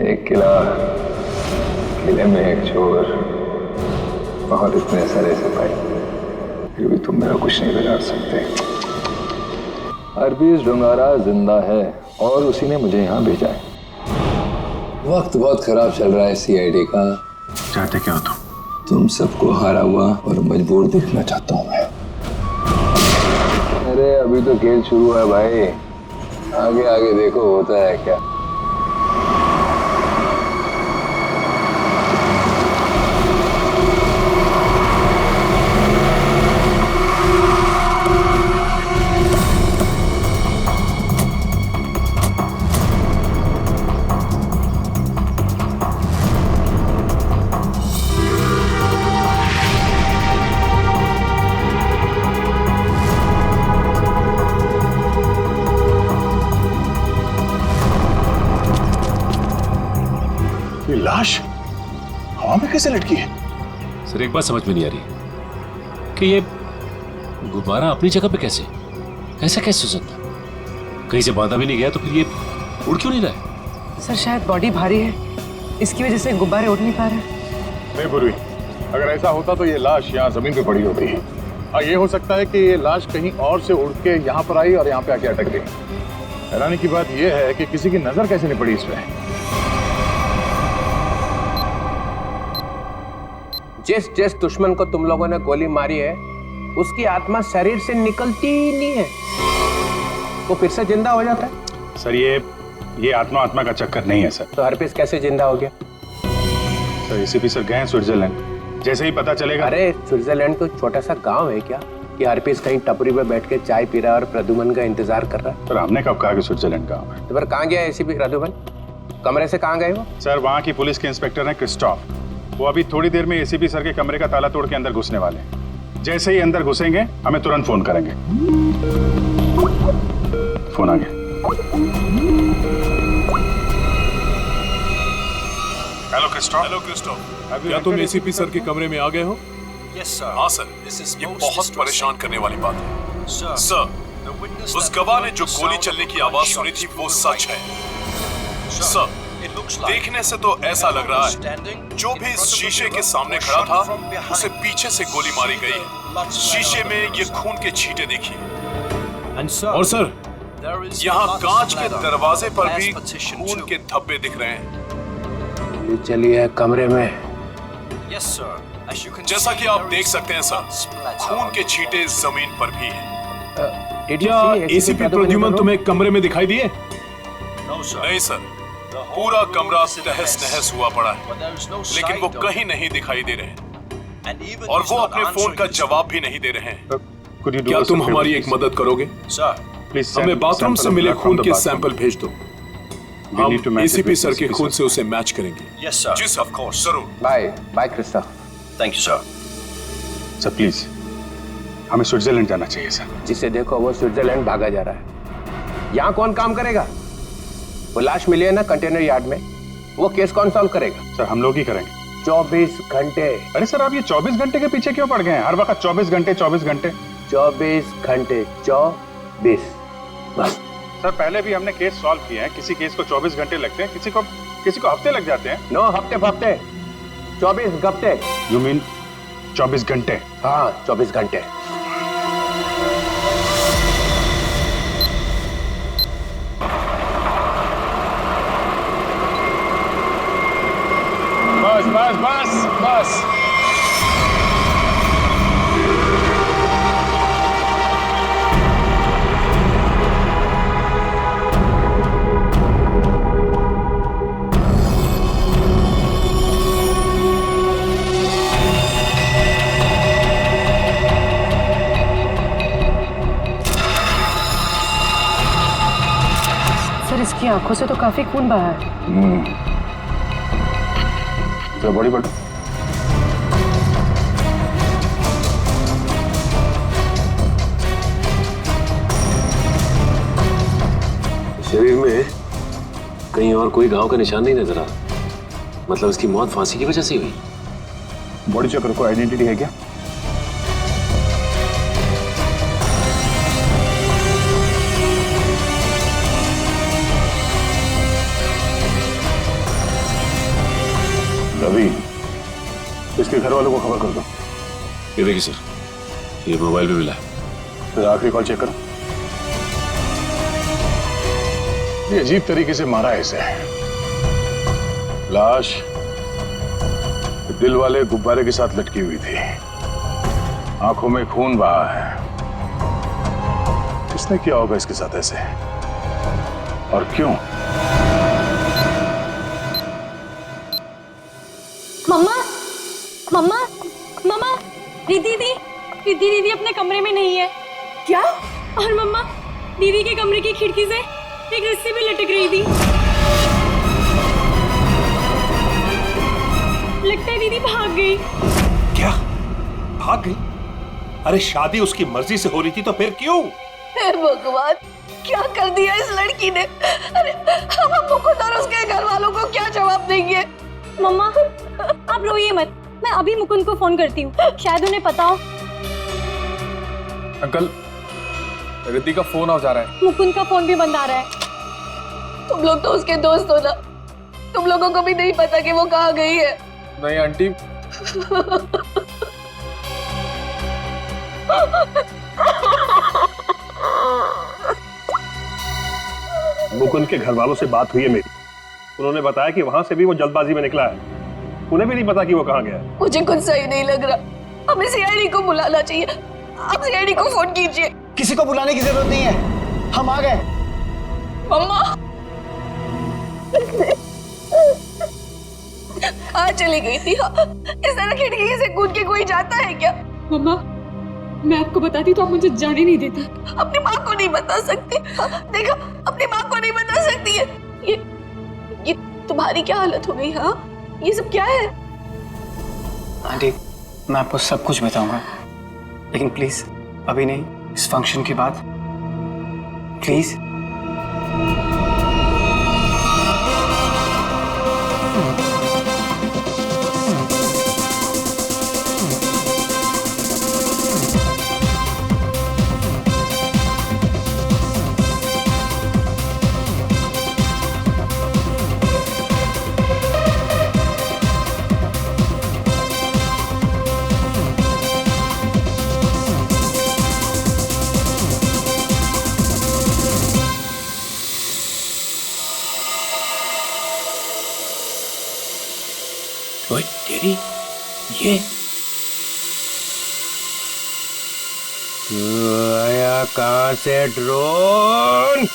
एक किला, किले में एक चोर और इतने सारे सिपाही, फिर भी तुम मेरा कुछ नहीं बिगाड़ सकते। हरबीज डोंगारा जिंदा है और उसी ने मुझे यहाँ भेजा है। वक्त बहुत खराब चल रहा है सीआईडी का। चाहते क्या हो तुम सबको हारा हुआ और मजबूर देखना चाहता हूँ मैं। अरे अभी तो खेल शुरू है भाई, आगे आगे देखो होता है क्या। लाश हवा में कैसे लटकी है? सर एक बात समझ में नहीं आ रही कि ये गुब्बारा अपनी जगह पे कैसे, ऐसा कैसे हो सकता? कहीं से बांधा भी नहीं गया तो फिर ये उड़ क्यों नहीं रहा है? सर शायद बॉडी भारी है, इसकी वजह से गुब्बारे उड़ नहीं पा रहे। नहीं पूर्वी, अगर ऐसा होता तो ये लाश यहाँ जमीन पे पड़ी होती है। और ये हो सकता है कि ये लाश कहीं और से उड़ के यहाँ पर आई और यहाँ पे आके अटक गई। हैरानी की बात यह है कि किसी की नजर कैसे नहीं पड़ी इसमें। जिस दुश्मन को तुम लोगों ने गोली मारी है उसकी आत्मा शरीर से निकलती ही नहीं है, वो फिर से जिंदा हो जाता है। सर ये आत्मा का चक्कर नहीं है सर। तो हरपीस कैसे जिंदा हो गया? सर एसीपी सर गए हैं स्विट्जरलैंड, जैसे ही पता चलेगा। अरे स्विट्जरलैंड कोई छोटा सा गांव है क्या कि हरपीस कहीं टपरी पे बैठ के चाय पी रहा है और प्रद्युमन का इंतजार कर रहा है? सर हमने कब कहा कि स्विट्जरलैंड गांव है? तो फिर कहाँ गया एसीपी प्रद्युमन? कमरे से कहाँ गए वो? सर वहाँ की पुलिस के इंस्पेक्टर हैं क्रिस्टोफ, वो अभी थोड़ी देर में एसीपी सर के कमरे का ताला तोड़ के अंदर घुसने वाले हैं। जैसे ही अंदर घुसेंगे हमें तुरंत फोन करेंगे। फोन आ गया। हेलो क्रिस्टोफ, क्या तुम एसीपी सर के कमरे में आ गए हो? हाँ सर, ये बहुत परेशान करने वाली बात है। सर, उस गवाह ने जो गोली चलने की आवाज सुनी थी वो सच है। सर, देखने से तो ऐसा लग रहा है जो भी इस शीशे के सामने खड़ा था उसे पीछे से गोली मारी गई है। शीशे में ये खून के छींटे देखिए। और सर, यहाँ कांच के दरवाजे पर भी खून के धब्बे दिख रहे हैं। चलिए कमरे में। जैसा कि आप देख सकते हैं सर, खून के छींटे जमीन पर भी हैं। क्या एसीपी प्रद्युमन तुम्हें कमरे में दिखाई दिए? नहीं सर, पूरा कमरा तहस नहस हुआ पड़ा है, लेकिन वो कहीं नहीं दिखाई दे रहे और वो अपने फोन का जवाब भी नहीं दे रहे हैं। क्या तुम हमारी एक मदद करोगे? प्लीज हमें बाथरूम से मिले खून के सैंपल भेज दो, हम एसीपी सर के खून से उसे मैच करेंगे। जी सर, ऑफ कोर्स, जरूर। Bye Christoph. Thank you sir. Sir please, हमें स्विट्जरलैंड जाना चाहिए सर। जिसे देखो वो स्विट्जरलैंड भागा जा रहा है। यहाँ कौन काम करेगा? वो लाश मिली है ना कंटेनर यार्ड में, वो केस कौन सॉल्व करेगा? सर हम लोग ही करेंगे। 24 घंटे। अरे सर आप ये 24 घंटे के पीछे क्यों पड़ गए हैं? हर वक्त 24 घंटे 24 घंटे 24 घंटे 24 बस। सर पहले भी हमने केस सॉल्व किए हैं, किसी केस को 24 घंटे लगते हैं, किसी को हफ्ते लग जाते हैं। नो हफ्ते 24 घंटे। यू मीन 24 घंटे? हाँ 24 घंटे। बस। सर इसकी आंखों से तो काफी खून बहा है। तो बड़ी बड़ी शरीर में कहीं और कोई घाव का निशान नहीं नजर आ रहा, मतलब इसकी मौत फांसी की वजह से हुई। बॉडी चेकर को आइडेंटिटी है क्या? अभी इसके घर वालों को खबर कर दो। ये देखिए सर, ये मोबाइल पे मिला है। फिर आखिरी कॉल चेक करो। ये अजीब तरीके से मारा है इसे। लाश दिल वाले गुब्बारे के साथ लटकी हुई थी, आंखों में खून बहा है। किसने किया होगा इसके साथ ऐसे, और क्यों? मम्मा, मम्मा, मम्मा, दीदी दीदी अपने कमरे में नहीं है। क्या? और मम्मा, दीदी के कमरे की खिड़की से एक रस्सी भी लटक रही थी। लगता है दीदी भाग गई। क्या भाग गई? अरे शादी उसकी मर्जी से हो रही थी तो फिर क्यों? हे भगवान, क्या कर दिया इस लड़की ने? अरे हम मुकुंद और उसके घर वालों को क्या जवाब देंगे? मम्मा, आप रोइए मत, मैं अभी मुकुंद को फोन करती हूँ, शायद उन्हें पता हो। अंकल, रिद्धि का फोन आ जा रहा है। मुकुंद का फोन भी बंद आ रहा है। तुम लोग तो उसके दोस्त हो ना, तुम लोगों को भी नहीं पता कि वो कहाँ गई है? नहीं आंटी, मुकुंद के घर वालों से बात हुई है मेरी। उन्होंने बताया कि वहां से भी वो जल्दबाजी में निकला है। उन्हें भी नहीं पता कि वो कहाँ गया है। मुझे कुछ सही नहीं लग रहा। हमें सीआईडी को बुलाना चाहिए। आप सीआईडी को फोन कीजिए। किसी को बुलाने की जरूरत नहीं है, हम आ गए। मम्मा कहाँ चली गई थी? इस तरह खिड़की से कूद के कोई जाता है क्या? मम्मा, मैं आपको बताती तो आप मुझे जाने नहीं देती। अपनी माँ को नहीं बता सकती? देखा, अपनी माँ को नहीं बता सकती है। ये तुम्हारी क्या हालत हो गई? हाँ, ये सब क्या है? आंटी, मैं आपको सब कुछ बताऊंगा, लेकिन प्लीज अभी नहीं, इस फंक्शन के बाद प्लीज। ओए तेरी, ये आया कहाँ से ड्रोन?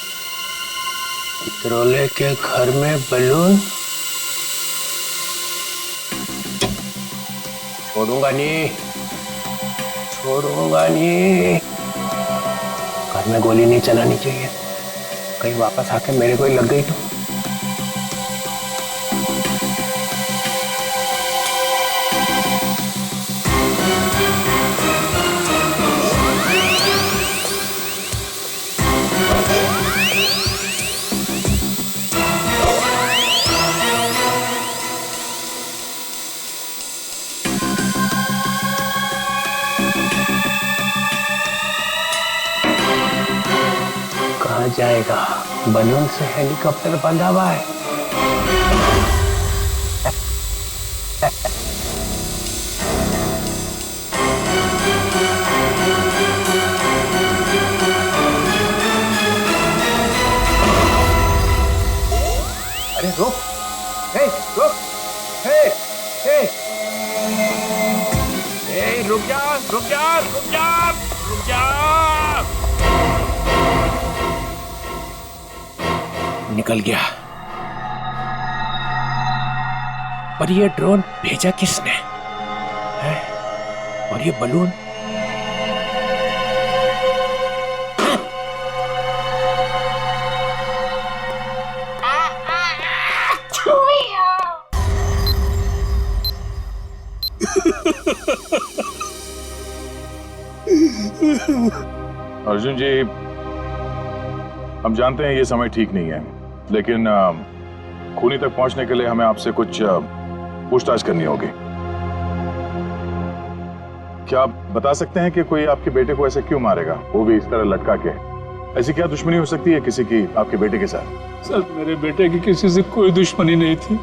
इत्रोले के घर में बलून? छोड़ूंगा नहीं, छोड़ूंगा नहीं। घर में गोली नहीं चलानी चाहिए, कहीं वापस आके मेरे को ही लग गई तो। कहाँ जाएगा? बलून से हेलीकॉप्टर बंधा हुआ है। अरे रुक, हे रुक, हे हे हे, रुक जा, रुक जा, रुक जा, रुक जा। निकल गया। पर ये ड्रोन भेजा किसने है? और ये बलून? अर्जुन जी, हम जानते हैं ये समय ठीक नहीं है, लेकिन खूनी तक पहुंचने के लिए हमें आपसे कुछ पूछताछ करनी होगी। क्या आप बता सकते हैं कि कोई आपके बेटे को ऐसे क्यों मारेगा, वो भी इस तरह लटका के? ऐसी क्या दुश्मनी हो सकती है किसी की आपके बेटे के साथ? सर, मेरे बेटे की किसी से कोई दुश्मनी नहीं थी।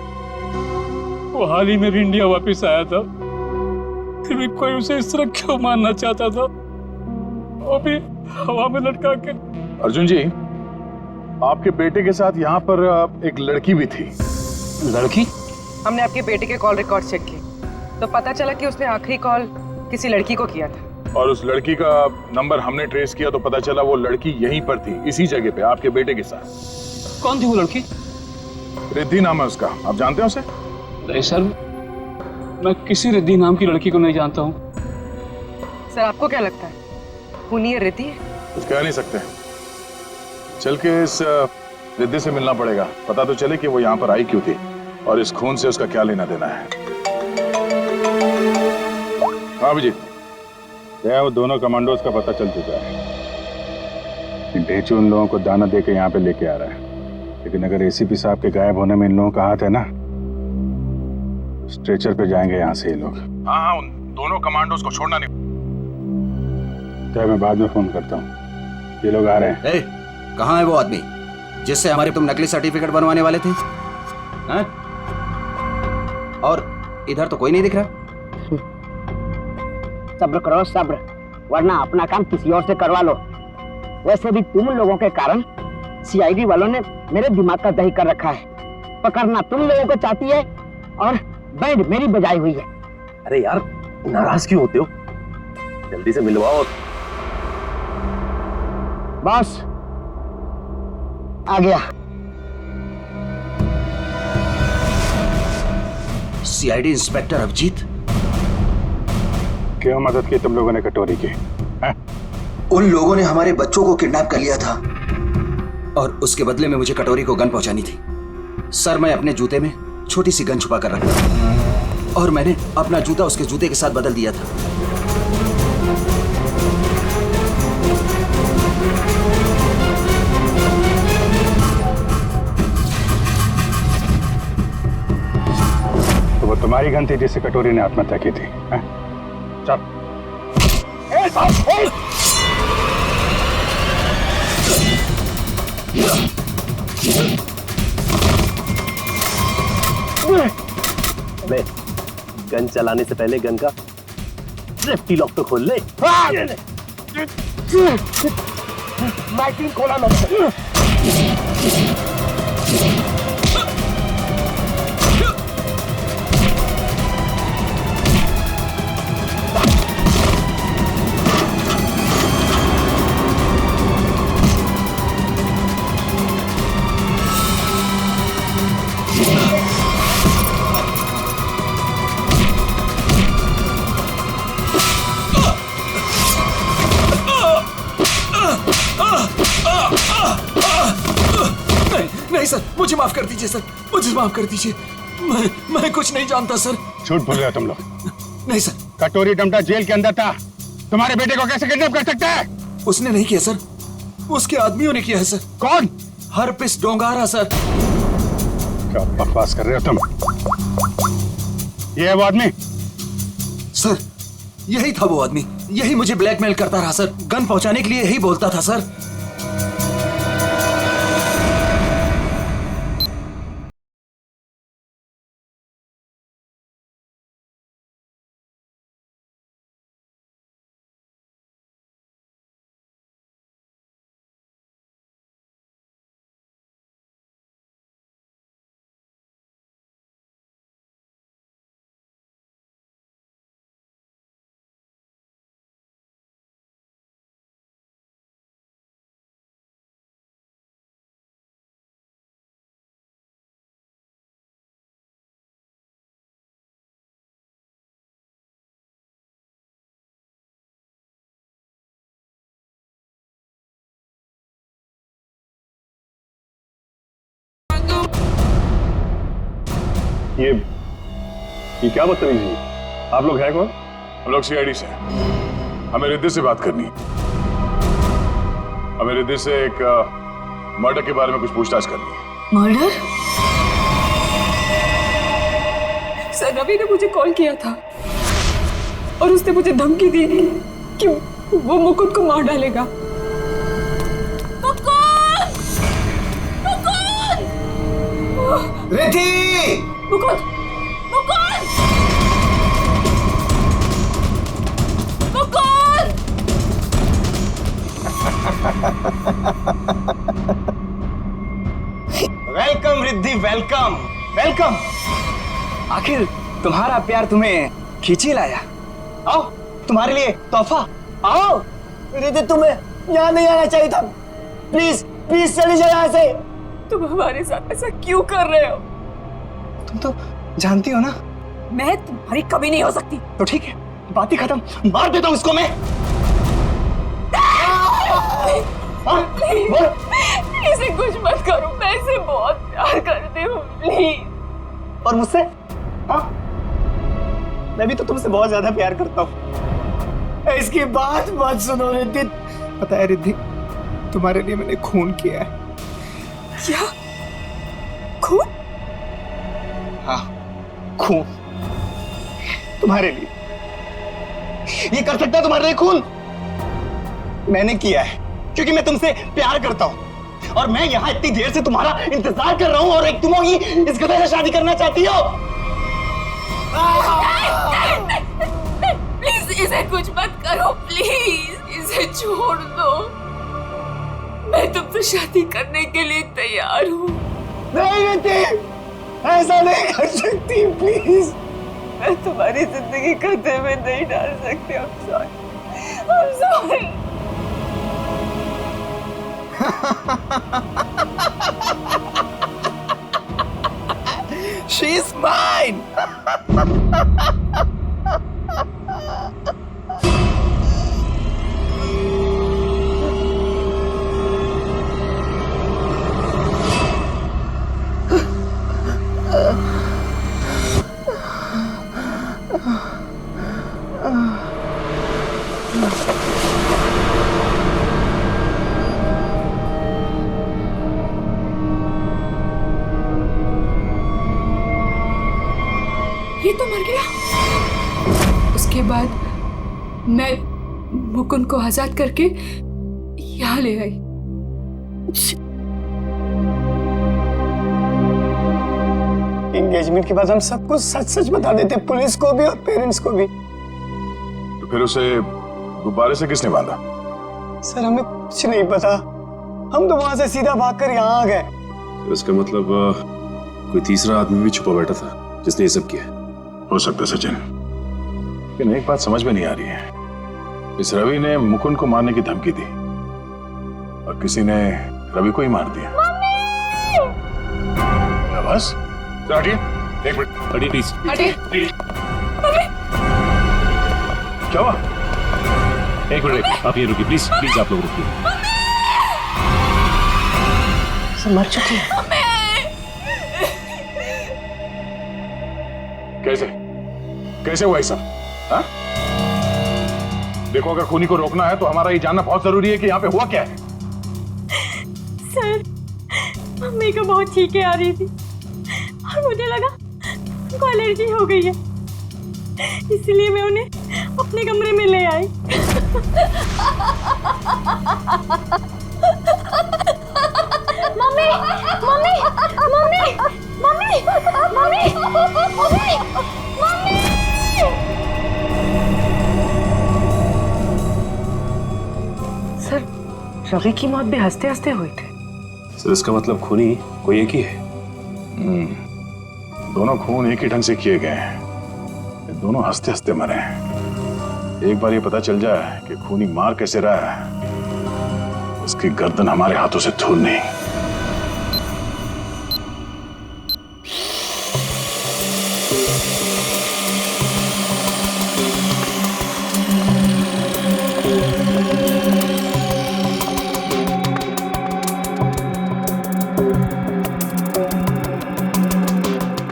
वो हाल ही में भी इंडिया वापस आया था, फिर भी कोई उसे इस तरह क्यों मारना चाहता था, वो भी हवा में लटका के। अर्जुन जी, आपके बेटे के साथ यहाँ पर एक लड़की भी थी। लड़की? हमने आपके बेटे के कॉल रिकॉर्ड चेक किए तो पता चला कि उसने आखिरी कॉल किसी लड़की को किया था। और उस लड़की का नंबर हमने ट्रेस किया तो पता चला वो लड़की यहीं पर थी, इसी जगह पे आपके बेटे के साथ। कौन थी वो लड़की? रिद्धि नाम है उसका, आप जानते हैं उसे? नहीं सर, मैं किसी रिद्धि नाम की लड़की को नहीं जानता हूँ। सर आपको क्या लगता है, खूनी रिद्धि है? कुछ कह नहीं सकते, चल के इस रिद्धि से मिलना पड़ेगा, पता तो चले कि वो यहाँ पर आई क्यों थी और इस खून से उसका क्या लेना देना है। हाँ अभिजीत, वो दोनों कमांडोज का पता चल चुका है। ढेचू उन लोगों को दाना दे के यहाँ पे लेके आ रहा है, लेकिन अगर एसीपी साहब के गायब होने में इन लोगों का हाथ है ना, स्ट्रेचर पे जाएंगे यहाँ से ये लोग। हाँ, उन दोनों कमांडोज को छोड़ना नहीं। तो मैं बाद में फोन करता हूँ, ये लोग आ रहे हैं। कहाँ है वो आदमी जिससे हमारे तुम नकली सर्टिफिकेट बनवाने वाले थे? हाँ? और इधर तो कोई नहीं दिख रहा। सब्र करो सब्र, वरना अपना काम किसी और से करवा लो। वैसे भी तुम लोगों के कारण सीआईडी वालों ने मेरे दिमाग का दही कर रखा है। पकड़ना तुम लोगों को चाहती है और बैंड मेरी बजाई हुई है। अरे यार, नाराज क्यों होते हो? जल्दी से मिलवाओ। बॉस आ गया। सीआईडी इंस्पेक्टर अभिजीत, क्यों मदद की तुम लोगों ने कटोरी की? उन लोगों ने हमारे बच्चों को किडनैप कर लिया था और उसके बदले में मुझे कटोरी को गन पहुंचानी थी। सर, मैं अपने जूते में छोटी सी गन छुपा कर रखता था और मैंने अपना जूता उसके जूते के साथ बदल दिया था। तो वो तुम्हारी गन थी जिससे कटोरी ने आत्महत्या की थी? चल। अबे, गन चलाने से पहले गन का सेफ्टी लॉक तो खोल ले। माइकिंग खोला मैंने। नहीं सर, मुझे माफ कर दीजिए सर, मुझे माफ कर दीजिए। मैं कुछ नहीं जानता सर। झूठ बोल रहे हो तुम लोग। नहीं सर। कटोरी डमटा जेल के अंदर था, तुम्हारे बेटे को कैसे किडनैप कर सकता है? उसने नहीं किया सर, उसके आदमियों ने किया है सर। कौन? Herpes डोंगारा sir. क्या बकवास कर रहे हो तुम? ये है वो आदमी? सर, यही था वो आदमी, यही मुझे ब्लैकमेल करता रहा सर, गन पहुंचाने के लिए यही बोलता था सर। ये क्या बदतमीजी है? आप लोग हैं कौन? हम लोग सीआईडी से, हमें रिद्धि से बात करनी है। हमें रिद्धि से एक मर्डर के बारे में कुछ पूछताछ करनी है। मर्डर? सर, रवि ने मुझे कॉल किया था और उसने मुझे धमकी दी कि वो मुकुंद को मार डालेगा। Riddhi! Mukund! Mukund! Welcome Riddhi, welcome welcome. आखिर तुम्हारा प्यार तुम्हें खींच ही लाया। आओ, तुम्हारे लिए तोहफा। आओ। रिद्धि, तुम्हें यहाँ नहीं आना चाहिए था। प्लीज प्लीज चली जाओ यहाँ से। तुम हमारे साथ ऐसा क्यों कर रहे हो? तुम तो जानती हो ना मैं तुम्हारी कभी नहीं हो सकती। तो ठीक है, बात ही खत्म। मार देता हूँ इसको मैं। इसे कुछ मत करो, मैं इसे बहुत प्यार करती हूँ, प्लीज। और मुझसे? हाँ, मैं भी तो तुमसे बहुत ज्यादा प्यार करता हूँ। इसकी बात मत सुनो रिद्धि। पता है रिद्धि, तुम्हारे लिए मैंने खून किया है। क्या? खून? हाँ, खून तुम्हारे लिए। ये कर सकता है तुम्हारे लिए खून? मैंने किया है क्योंकि मैं तुमसे प्यार करता हूं और मैं यहाँ इतनी देर से तुम्हारा इंतजार कर रहा हूं और एक तुम ही इस गधे से शादी करना चाहती हो। प्लीज इसे कुछ मत करो, प्लीज इसे छोड़ दो। मैं तुमसे शादी करने के लिए तैयार हूँ। नहीं रिद्धि, ऐसा नहीं कर सकती, प्लीज। मैं तुम्हारी जिंदगी खतरे में नहीं डाल सकती। I'm sorry. I'm sorry. She's mine. ये तो मर गया। उसके बाद मैं मुकुंद को आजाद करके यहाँ ले आई। एंगेजमेंट के बाद हम सब कुछ सच सच बता देते, पुलिस को भी और पेरेंट्स को भी। तो फिर उसे गुब्बारे से किसने बांधा? सर हमें कुछ नहीं पता, हम तो वहां से सीधा भागकर यहाँ आ गए। इसका मतलब कोई तीसरा आदमी भी छुपा बैठा था जिसने ये सब किया। हो सकता है सचिन, लेकिन एक बात समझ में नहीं आ रही है। इस रवि ने मुकुंद को मारने की धमकी दी और किसी ने रवि को ही मार दिया। बस हटिए, एक मिनट हटिए प्लीज। हटिए। क्या हुआ? एक मिनट, आप ये रुकिए प्लीज, प्लीज आप लोग रुकिए। मर चुकी है। कैसे कैसे हुआ सब? हाँ? देखो, अगर खूनी को रोकना है तो हमारा ये जानना बहुत जरूरी है कि यहाँ पे हुआ क्या है। सर, मम्मी को बहुत छींकें आ रही थी और मुझे लगा उनको एलर्जी हो गई है, इसलिए मैं उन्हें अपने कमरे में ले आई। Mummy mummy mummy mummy mummy mummy mummy. Sir, Ravi की मौत भी हंसते हंसते हुई थी। सर इसका मतलब खूनी कोई एक ही है। दोनों खून एक ही ढंग से किए गए हैं, दोनों हंसते हंसते मरे हैं। एक बार ये पता चल जाए कि खूनी मार कैसे रहा है, उसकी गर्दन हमारे हाथों से धूल नहीं।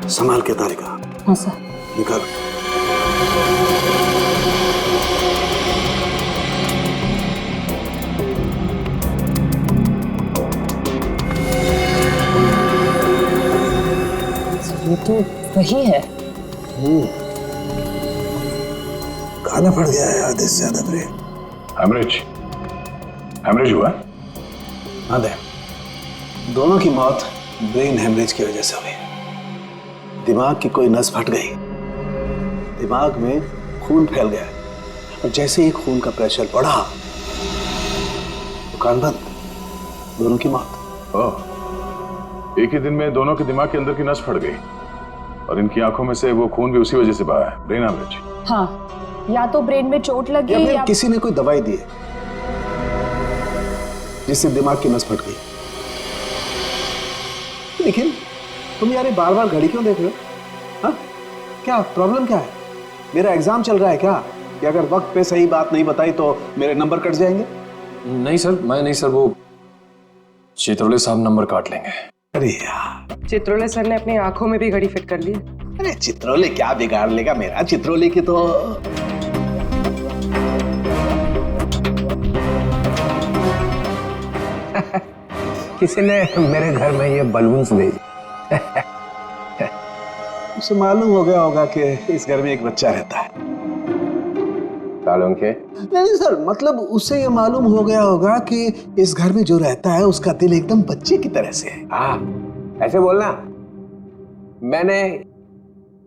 संभाल के तारिका। हाँ सर। निकाल। ये तो वही है। खाना पड़ गया है आधे से ज्यादा ब्रेन। हेमरेज हुआ? हाँ दे, दोनों की मौत ब्रेन हेमरेज की वजह से हुई। दिमाग की कोई नस फट गई, दिमाग में खून फैल गया और जैसे ही खून का प्रेशर बढ़ा तो दुकान बंद, दोनों की मौत। ओह, एक ही दिन में दोनों के दिमाग के अंदर की नस फट गई और इनकी आंखों में से वो खून भी उसी वजह से बहा है, ब्रेन हैमरेज। हाँ, या तो ब्रेन में चोट लगी या फिर किसी ने कोई दवाई दी है जिससे दिमाग की नस फट गई। लेकिन तुम यार बार बार घड़ी क्यों देख रहे हो? हाँ, क्या प्रॉब्लम क्या है? मेरा एग्जाम चल रहा है क्या? कि अगर वक्त पे सही बात नहीं बताई तो मेरे नंबर कट जाएंगे? नहीं सर, मैं नहीं सर, वो चित्रोले साहब नंबर काट लेंगे। अरे यार, चित्रोले सर ने अपनी आंखों में भी घड़ी फिट कर ली। अरे चित्रोले क्या बिगाड़ लेगा मेरा? चित्रोले की तो किसी ने मेरे घर में ये बलून्स भेजे। उसे मालूम हो गया होगा कि इस घर में एक बच्चा रहता है। सालों के? नहीं सर, मतलब उसे ये मालूम हो गया होगा कि इस घर में जो रहता है उसका दिल एकदम बच्चे की तरह से है। हाँ, ऐसे बोलना। मैंने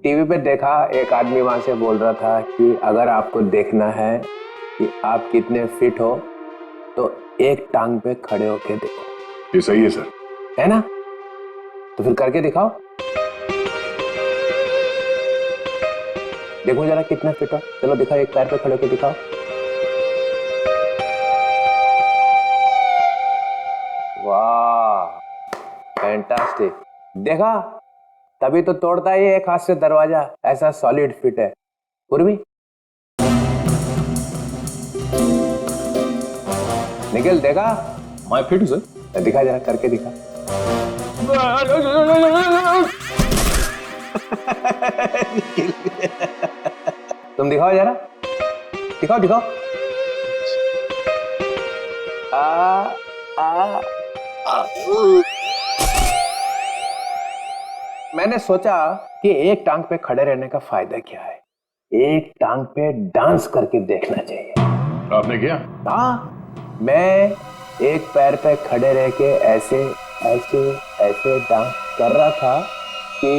टीवी पे देखा, एक आदमी वहां से बोल रहा था कि अगर आपको देखना है कि आप कितने फिट हो तो एक टांग पे खड़े होके देखो। ये सही है सर। है ना? तो फिर करके दिखाओ, देखो जरा कितना फिट हो। चलो दिखाओ, एक पैर पे खड़े होके दिखाओ। वाह, फैंटास्टिक। देखा, तभी तो तोड़ता है ये एक हाथ से दरवाजा, ऐसा सॉलिड फिट है। पूर्वी, निखिल देखा? मैं फिट हूं सर। दिखा जरा, करके दिखा। तुम दिखाओ जरा, दिखाओ दिखाओ। मैंने सोचा कि एक टांग पे खड़े रहने का फायदा क्या है, एक टांग पे डांस करके देखना चाहिए। आपने किया? हाँ, मैं एक पैर पे खड़े रह के ऐसे ऐसे ऐसे डांस कर रहा था कि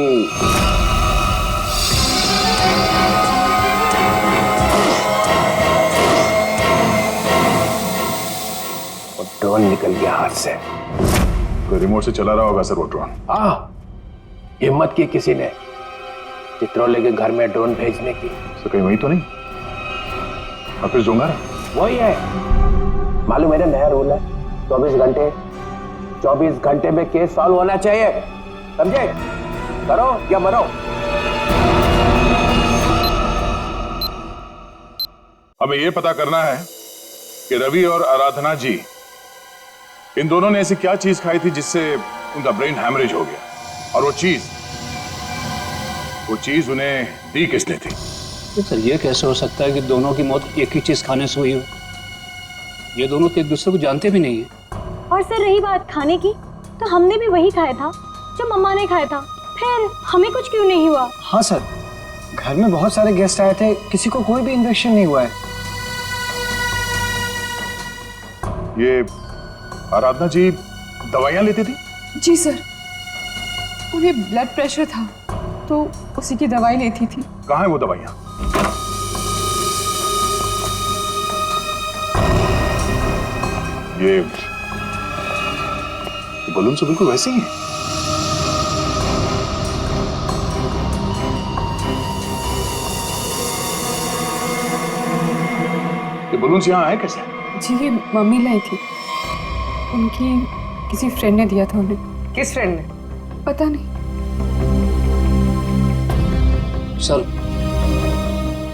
वो ड्रोन निकल गया हाथ से। कोई रिमोट से चला रहा होगा सर वो ड्रोन। हाँ, हिम्मत की किसी ने चित्रोले के घर में ड्रोन भेजने की। तो कहीं वही तो नहीं? और फिर जोंगा वही है। मालूम मेरा नया रूल है, 24 घंटे में केस सॉल्व होना चाहिए, समझे? करो या मरो। हमें यह पता करना है कि रवि और आराधना जी, इन दोनों ने ऐसी क्या चीज खाई थी जिससे उनका ब्रेन हैमरेज हो गया, और वो चीज उन्हें दी किसने थी? सर, ये कैसे हो सकता है कि दोनों की मौत एक ही चीज खाने से हुई हो? ये दोनों तो एक दूसरे को जानते भी नहीं है। और सर रही बात खाने की, तो हमने भी वही खाया था जो मम्मा ने खाया था, फिर हमें कुछ क्यों नहीं हुआ? हाँ सर, घर में बहुत सारे गेस्ट आए थे, किसी को कोई भी इन्फेक्शन नहीं हुआ है। ये आराधना जी दवाइयां लेती थी? जी सर, उन्हें ब्लड प्रेशर था तो उसी की दवाई लेती थी। कहाँ है वो दवाइयां? ये बलून से बिल्कुल वैसे ही है। ये बलून्स यहाँ आए कैसे? जी, ये मम्मी लाई थी, उनकी किसी फ्रेंड ने दिया था उन्हें। किस फ्रेंड ने? पता नहीं सर।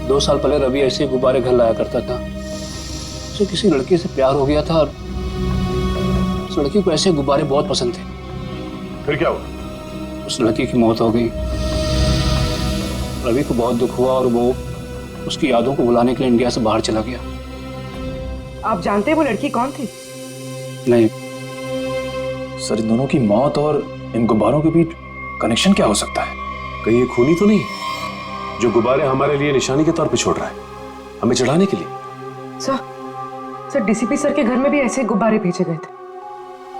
2 साल पहले रवि ऐसे गुब्बारे घर लाया करता था। उसे किसी लड़की से प्यार हो गया था और उस लड़की को ऐसे गुब्बारे बहुत पसंद थे। फिर क्या हुआ? उस लड़की की मौत हो गई। रवि को बहुत दुख हुआ और वो उसकी यादों को भुलाने के लिए इंडिया से बाहर चला गया। आप जानते हैं वो लड़की कौन थी? नहीं सर, इन दोनों की मौत और इन गुब्बारों के बीच कनेक्शन क्या हो सकता है? कहीं ये खूनी तो नहीं जो गुब्बारे हमारे लिए निशानी के तौर पे छोड़ रहा है, हमें चढ़ाने के लिए? सर, डीसीपी सर के घर में भी ऐसे गुब्बारे भेजे गए थे,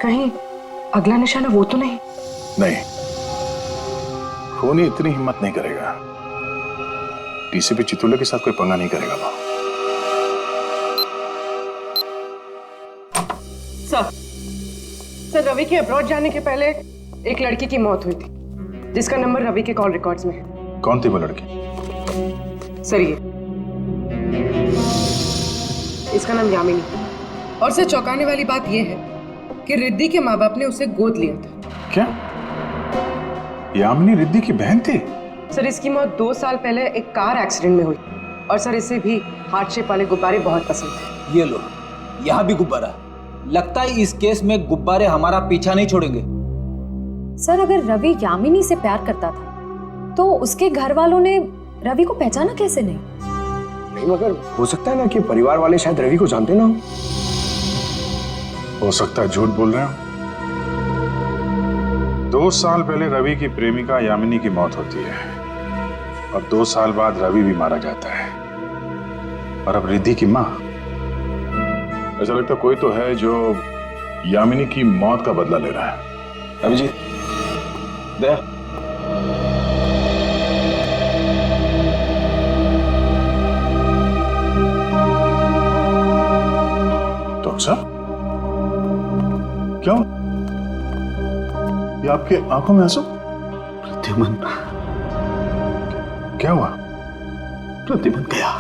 कहीं अगला निशाना वो तो नहीं? नहीं, खूनी इतनी हिम्मत नहीं करेगा। डीसीपी चित्रोले के साथ कोई पंगा नहीं करेगा वो। सर रवि के अब्रॉड जाने के पहले एक लड़की की मौत हुई थी जिसका नंबर रवि के कॉल रिकॉर्ड्स में है। कौन थी वो लड़की? सर ये इसका नाम यामिनी। और सर चौंकाने वाली बात यह है कि रिद्धि के माँ बाप ने उसे गोद लिया था। क्या यामिनी रिद्धि की बहन थी? सर इसकी मौत 2 साल पहले एक कार एक्सीडेंट में हुई और सर इसे भी हार्ट शेप वाले गुब्बारे बहुत पसंद थे। ये लो, यहाँ भी गुब्बारा। लगता है इस केस में गुब्बारे हमारा पीछा नहीं छोड़ेंगे। सर अगर रवि यामिनी से प्यार करता था तो उसके घर वालों ने रवि को पहचाना कैसे नहीं? नहीं मगर हो सकता है ना कि परिवार वाले शायद रवि को जानते ना हो सकता है झूठ बोल रहे हो। 2 साल पहले रवि की प्रेमिका यामिनी की मौत होती है और 2 साल बाद रवि भी मारा जाता है और अब रिद्धि की माँ। ऐसा लगता कोई तो है जो यामिनी की मौत का बदला ले रहा है। अभिजीत, दया, डॉक्टर साहब क्या हुआ? ये आपके आंखों में आंसू? प्रद्युमन, क्या हुआ? प्रद्युमन गया।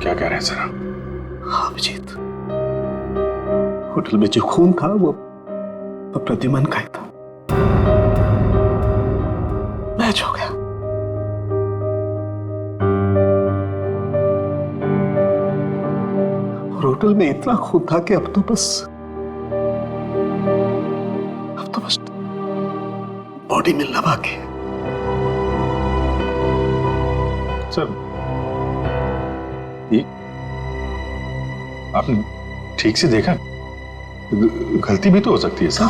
क्या कह रहे हैं सर? हाँ अभिजीत, होटल में जो खून था वो प्रद्युमन का ही था। मैच हो गया। और होटल में इतना खून था कि अब तो बस बॉडी मिलना बाकी है। सर ये आपने ठीक से देखा? गलती भी तो हो सकती है सर।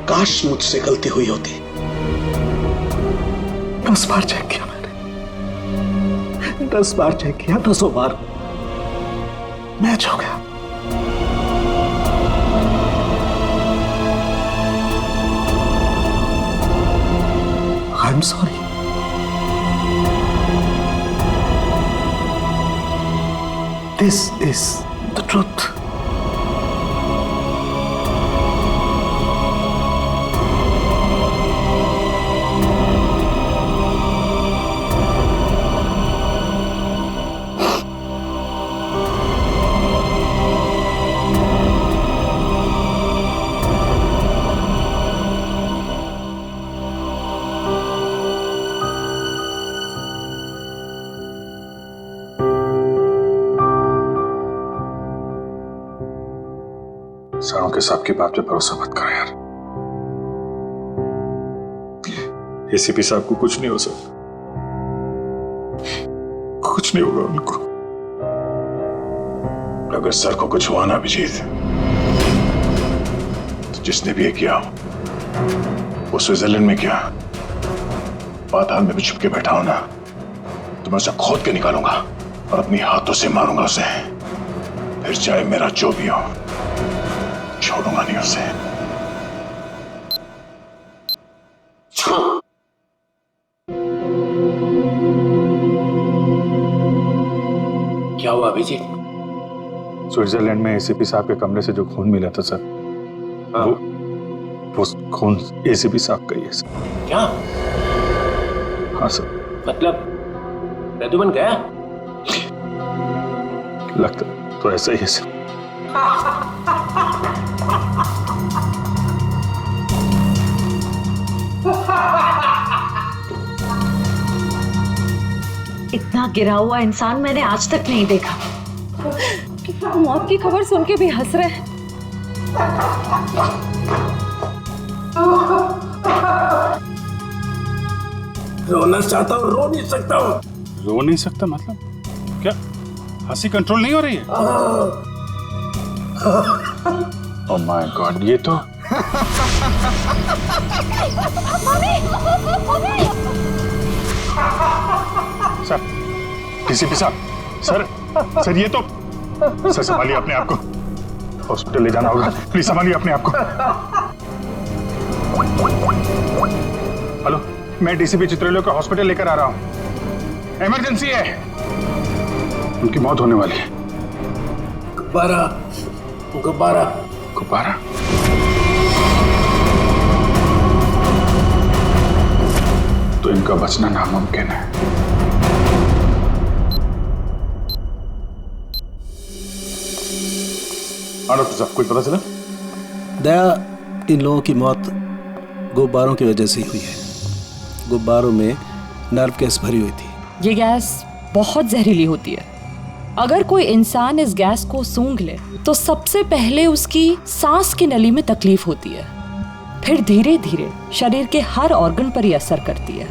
काश मुझसे गलती हुई होती। 10 बार चेक किया मैंने, 10 बार चेक किया, 10 बार मैच हो गया। I'm sorry. This is the truth. सरों के साहब की बात पे भरोसा मत करो यार। एसीपी साहब को कुछ नहीं हो सकता, कुछ नहीं होगा उनको। अगर सर को कुछ हुआ ना अभिजीत, तो जिसने भी ये किया वो स्विट्जरलैंड में किया, पाताल में भी छुप के बैठा हो ना, तो मैं उसे खोद के निकालूंगा और अपने हाथों से मारूंगा उसे। फिर चाहे मेरा जो भी हो, छोड़ूंगा नहीं उसे। क्या हुआ अभिजीत? स्विट्जरलैंड में एसीपी साहब के कमरे से जो खून मिला था सर, वो खून एसीपी साहब का ही है सर। क्या? हाँ सर। मतलब प्रद्युमन गया? लगता तो ऐसा ही है सर। इतना गिरा हुआ इंसान मैंने आज तक नहीं देखा। मौत की खबर सुन के भी हंस रहे हैं। रोना चाहता हूँ, रो नहीं सकता हूँ। रो नहीं सकता मतलब क्या? हंसी कंट्रोल नहीं हो रही है? ओह माय गॉड, ये तो सर, डीसीपी साहब, सर ये तो सर संभालिए अपने आप को, हॉस्पिटल ले जाना होगा, प्लीज संभालिए अपने आप को। हेलो, मैं डीसीपी चित्रलोक को हॉस्पिटल लेकर आ रहा हूँ, इमरजेंसी है, उनकी मौत होने वाली है। गुब्बारा गुब्बारा गुब्बारा। तो इनका बचना नामुमकिन है। हाँ डॉक्टर साहब, कुछ पता चला? दया, इन लोगों की मौत गुब्बारों की वजह से ही हुई है। गुब्बारों में नर्व गैस भरी हुई थी। ये गैस बहुत जहरीली होती है। अगर कोई इंसान इस गैस को सूंघ ले तो सबसे पहले उसकी सांस की नली में तकलीफ होती है, फिर धीरे धीरे शरीर के हर ऑर्गन पर ये असर करती है।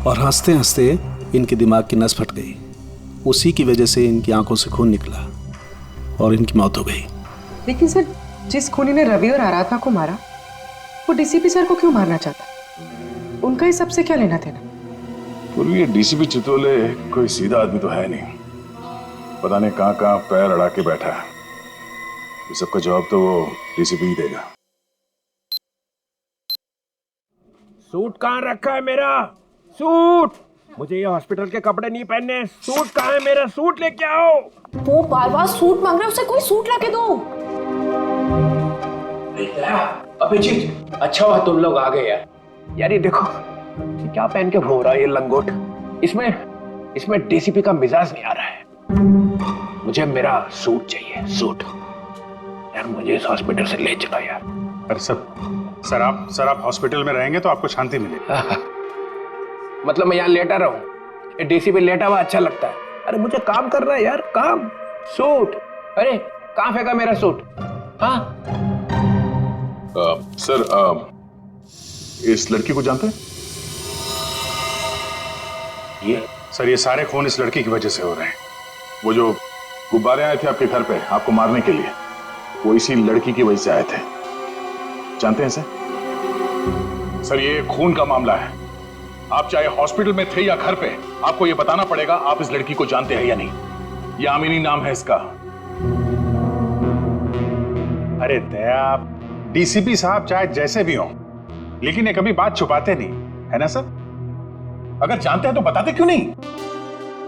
और हंसते हंसते इनके दिमाग की नस फट गई। उसी की वजह से इनकी आंखों से खून निकला और इनकी मौत हो गई। लेकिन सर, जिस खूनी ने रवि और आराधना को मारा, वो डीसीपी सर को क्यों मारना चाहता? उनका इस सबसे क्या लेना देना? पूर्वी ये डीसीपी चितोले कोई सीधा आदमी तो है नहीं। पता नहीं कहाँ कहाँ पैर अड़ा के बैठा है। इस सबका जवाब तो वो डीसीपी ही देगा। सूट कहाँ रखा है मेरा? सूट! मुझे ये हॉस्पिटल के कपड़े नहीं पहनने। सूट कहाँ है मेरा? सूट लेके आओ। वो बार बार सूट मांग रहा है, उसे कोई सूट लाके दो। अभिजीत, अच्छा हुआ तुम लोग आ गए यार। यार ये देखो, ये क्या पहन के घूम रहा है ये लंगोट। इसमें डीसीपी का मिजाज नहीं आ रहा है। मुझे मेरा सूट चाहिए, सूट। यार मुझे इस हॉस्पिटल से ले चलो यार। अरे सर आप हॉस्पिटल में रहेंगे तो आपको शांति मिलेगी। मतलब मैं यहाँ लेटा रहूं? डीसीपी लेटा हुआ अच्छा लगता है? अरे मुझे काम करना है यार, काम। सूट, अरे कहाँ फेंका मेरा सूट? हाँ सर, इस लड़की को जानते हैं? ये सारे खून इस लड़की की वजह से हो रहे हैं। वो जो गुब्बारे आए थे आपके घर पे आपको मारने के लिए, वो इसी लड़की की वजह से आए थे। जानते हैं सर, ये खून का मामला है। आप चाहे हॉस्पिटल में थे या घर पे, आपको ये बताना पड़ेगा आप इस लड़की को जानते हैं या नहीं। यामिनी नाम है इसका। अरे दया, डीसीपी साहब चाहे जैसे भी हों, लेकिन ये कभी बात छुपाते नहीं, है ना सर? अगर जानते हैं तो बताते क्यों नहीं?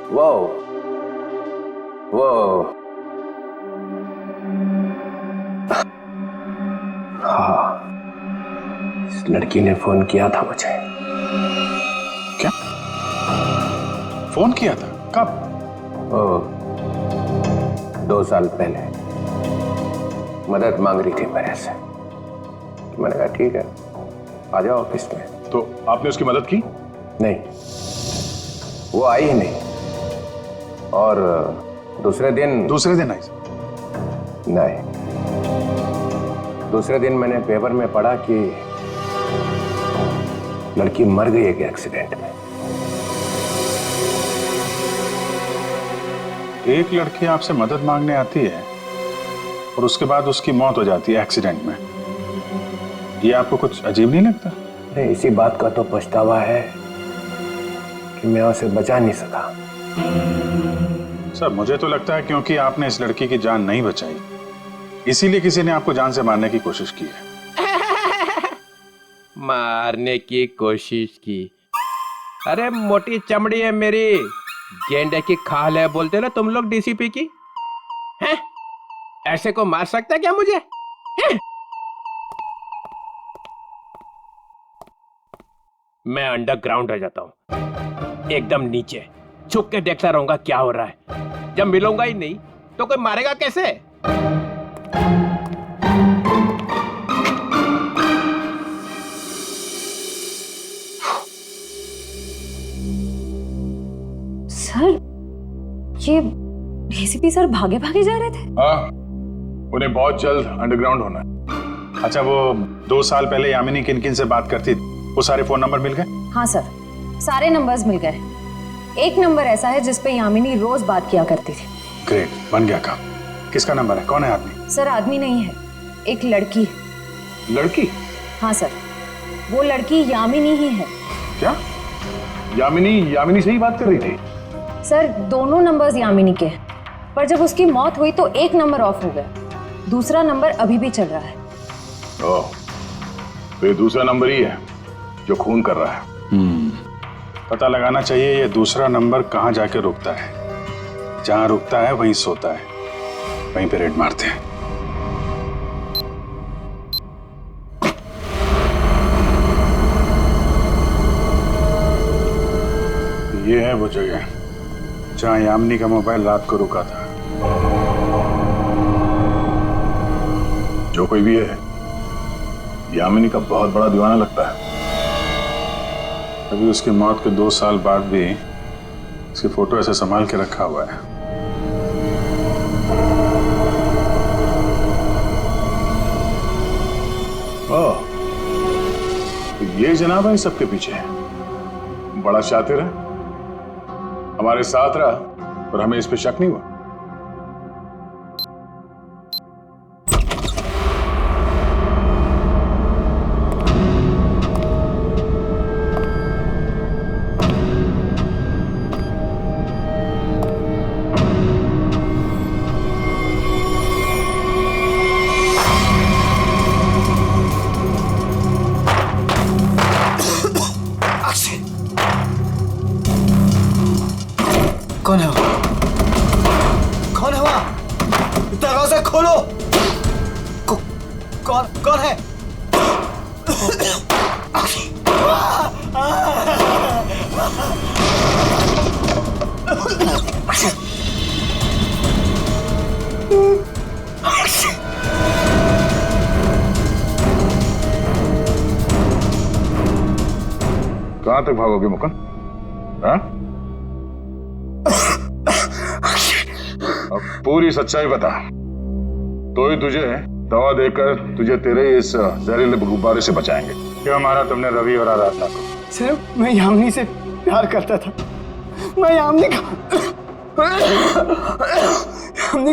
वो हाँ, इस लड़की ने फोन किया था मुझे। क्या फोन किया था? कब? 2 साल पहले मदद मांग रही थी मेरे से। मैंने कहा ठीक है, आ जाओ ऑफिस में। तो आपने उसकी मदद की? नहीं, वो आई ही नहीं। और दूसरे दिन आई? नहीं, दूसरे दिन मैंने पेपर में पढ़ा कि लड़की मर गई एक एक्सीडेंट में। एक लड़की आपसे मदद मांगने आती है और उसके बाद उसकी मौत हो जाती है एक्सीडेंट में। ये आपको कुछ अजीब नहीं लगता? नहीं, इसी बात का तो पछतावा है कि मैं उसे बचा नहीं सका। सर मुझे तो लगता है क्योंकि आपने इस लड़की की जान नहीं बचाई, इसीलिए किसी ने आपको जान से मारने की कोशिश की है। मारने की कोशिश की? अरे मोटी चमड़ी है मेरी, गेंडे की खाल है बोलते ना तुम लोग डीसीपी की। हैं? ऐसे को मार सकता है क्या मुझे? हैं? मैं अंडरग्राउंड हो जाता हूँ, एकदम नीचे छुप के देखता रहूंगा क्या हो रहा है। जब मिलूंगा ही नहीं तो कोई मारेगा कैसे? सर, ये डीसीपी सर भागे भागे जा रहे थे? हाँ, उन्हें बहुत जल्द अंडरग्राउंड होना है। अच्छा, वो 2 साल पहले यामिनी किन किन से बात करती थी, वो सारे फोन नंबर मिल गए? हाँ सर, सारे नंबर्स मिल गए। एक नंबर ऐसा है जिस पे यामिनी रोज बात किया करती थी। ग्रेट, बन गया काम। किसका नंबर है? कौन है आदमी? सर आदमी नहीं है, एक लड़की। लड़की? हाँ सर, वो लड़की यामिनी ही है। क्या? यामिनी से ही बात कर रही थी? सर दोनों नंबर्स यामिनी के हैं, पर जब उसकी मौत हुई तो एक नंबर ऑफ हो गया, दूसरा नंबर अभी भी चल रहा है। ओह, तो ये दूसरा नंबर ही है जो खून कर रहा है। पता लगाना चाहिए ये दूसरा नंबर कहाँ जाके रुकता है। जहाँ रुकता है वहीं सोता है। वहीं पे रेड मारते हैं। ये है वो जगह जहां यामिनी का मोबाइल रात को रुका था। जो कोई भी है, यामिनी का बहुत बड़ा दीवाना लगता है। अभी उसकी मौत के 2 साल बाद भी उसकी फोटो ऐसे संभाल के रखा हुआ है। ओह, तो ये जनाब है सबके पीछे, बड़ा शातिर है, हमारे साथ रहा और हमें इस पे शक नहीं हुआ। कौन है वो? कौन है वहां? दरवाजा खोलो। कौन कौन है? कहां तक भागोगे मुकुंद? हाँ? अब पूरी सच्चाई बता, तो ही तुझे दवा देकर तुझे तेरे इस जहरीले गुब्बारे से बचाएंगे। क्यों मारा तुमने रवि और आराधना को? सर, मैं यामिनी से प्यार करता था। मैं यामिनी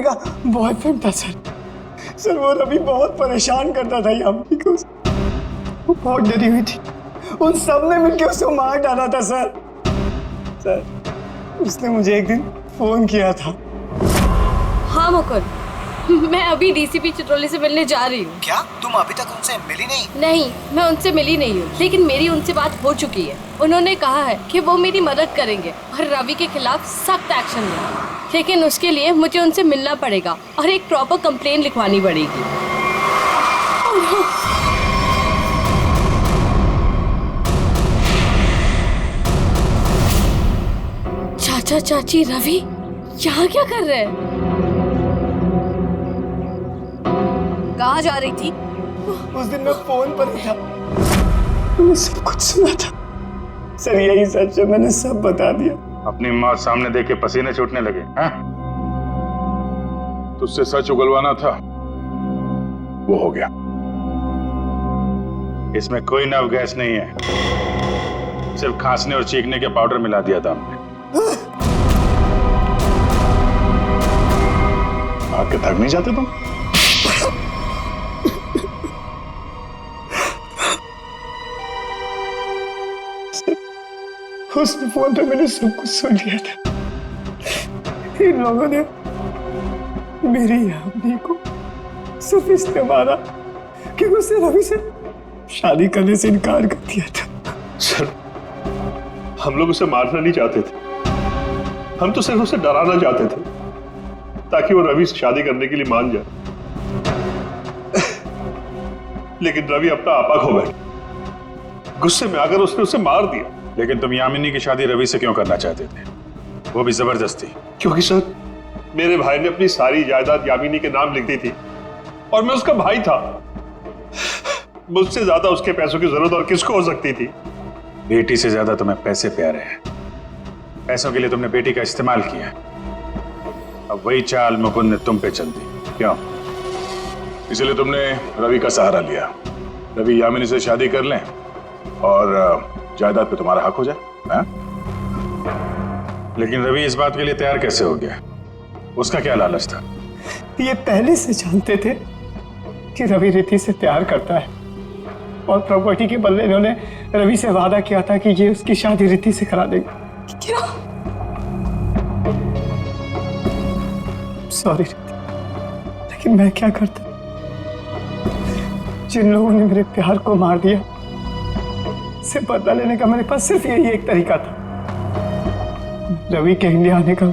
का बॉयफ्रेंड था सर। वो रवि बहुत परेशान करता था यामिनी को। वो बहुत डरी हुई थी। उन सब ने मिलकर उसे मार डाला था सर। उसने मुझे एक दिन फोन किया था। हाँ मुकुंद, मैं अभी डीसीपी चित्रोली से मिलने जा रही हूँ। क्या तुम अभी तक उनसे मिली नहीं? नहीं, मैं उनसे मिली नहीं हूँ, लेकिन मेरी उनसे बात हो चुकी है। उन्होंने कहा है कि वो मेरी मदद करेंगे और रवि के खिलाफ सख्त एक्शन लेंगे, लेकिन उसके लिए मुझे उनसे मिलना पड़ेगा और एक प्रॉपर कंप्लेन लिखवानी पड़ेगी। चाचा चाची, रवि यहाँ क्या कर रहे हैं? कहाँ जा रही थी? उस दिन मैं फोन पर ही था, मैंने सब कुछ सुना था सर। यही सच है, मैंने सब बता दिया। अपनी मौत सामने देख के पसीने छूटने लगे हैं? तुझसे सच उगलवाना था, वो हो गया। इसमें कोई नव गैस नहीं है, सिर्फ खांसने और चीखने के पाउडर मिला दिया था हमने। आके थक नहीं जाते तुम? उस फोन पे मैंने सब कुछ सुन लिया था। इन लोगों ने मेरी यामिनी को सिर्फ इसलिए मारा कि उसने रवि से शादी करने से इनकार कर दिया था। सर, हम लोग उसे मारना नहीं चाहते थे, हम तो सिर्फ उसे डराना चाहते थे ताकि वो रवि से शादी करने के लिए मान जाए। लेकिन रवि अपना आपा खो बैठा। गुस्से में आकर उसने उसे मार दिया। लेकिन तुम यामिनी की शादी रवि से क्यों करना चाहते थे, वो भी जबरदस्ती? क्योंकि सर, मेरे भाई ने अपनी सारी जायदाद यामिनी के नाम लिख दी थी और मैं उसका भाई था। मुझसे ज्यादा उसके पैसों की जरूरत और किसको हो सकती थी? बेटी से ज्यादा तुम्हें पैसे प्यारे हैं। पैसों के लिए तुमने बेटी का इस्तेमाल किया। अब वही चाल मुकुंद ने तुम पे चल दी। क्यों? इसलिए तुमने रवि का सहारा लिया। रवि यामिनी से शादी कर लें और जायदाद पे तुम्हारा हक हो जाए। हाँ? लेकिन रवि इस बात के लिए तैयार कैसे हो गया? उसका क्या लालच था? ये पहले से जानते थे कि रवि रिति से प्यार करता है और प्रॉपर्टी के बदले इन्होंने रवि से वादा किया था कि ये उसकी शादी रिति से करा देंगे। क्या? सॉरी रिति, लेकिन मैं क्या करता? जिन लोगों ने मेरे प्यार को मार दिया, से बदला लेने का मेरे पास सिर्फ यही एक तरीका था। रवि के इंडिया आने का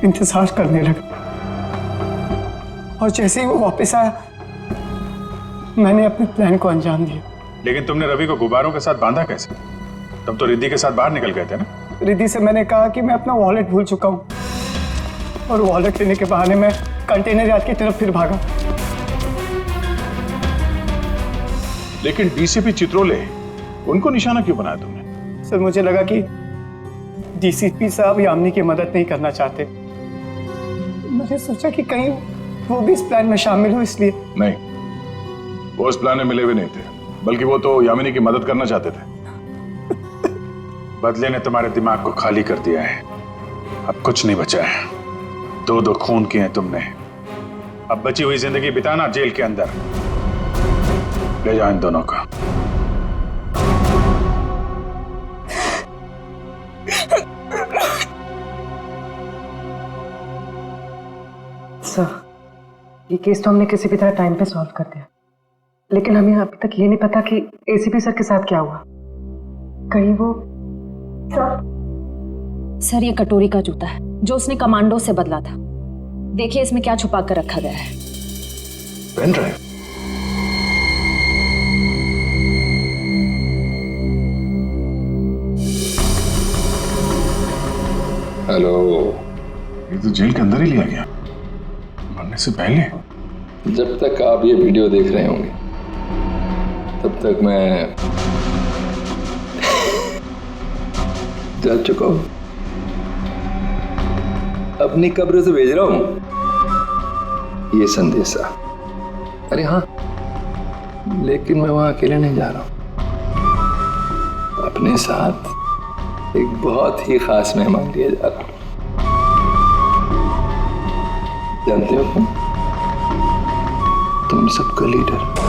इंतजार करने लगा। और जैसे ही वो वापस आया मैंने अपने प्लान को अंजाम दिया। लेकिन तुमने रवि को गुब्बारों के साथ बांधा कैसे? तुम तो रिद्धि के साथ बाहर निकल गए थे ना? रिद्धि से मैंने कहा कि मैं अपना वॉलेट भूल चुका हूँ और वॉलेट लेने के बहाने मैं कंटेनर यार्ड की तरफ फिर भागा। लेकिन डीसीपी चित्रोले, उनको निशाना क्यों बनाया तुमने? सर मुझे लगा कि डीसीपी साहब यामिनी की मदद नहीं करना चाहते। मैंने सोचा कि कहीं वो भी इस प्लान में शामिल हो, इसलिए। नहीं, वो इस प्लान में मिले हुए नहीं थे, बल्कि वो तो यामिनी की मदद करना चाहते थे। बदले ने तुम्हारे दिमाग को खाली कर दिया है, अब कुछ नहीं बचा है। दो खून किए हैं तुमने, अब बची हुई जिंदगी बिताना जेल के अंदर। ले जाओ इन दोनों को। सर, ये केस तो हमने किसी भी तरह टाइम पे सॉल्व कर दिया, लेकिन हमें अभी तक ये नहीं पता कि एसीपी सर के साथ क्या हुआ। कहीं वो सर ये कटोरी का जूता है जो उसने कमांडो से बदला था। देखिए इसमें क्या छुपा कर रखा गया है। Pen drive. हेलो, ये तो जेल के अंदर ही लिया गया, मरने से पहले। जब तक आप ये वीडियो देख रहे होंगे तब तक मैं जा चुका हूं। अपनी कब्र से भेज रहा हूं ये संदेशा। अरे हाँ, लेकिन मैं वहां अकेले नहीं जा रहा हूं, अपने साथ एक बहुत ही खास मेहमान लिए जा रहा हूं। जानते हो तुम सबका लीडर।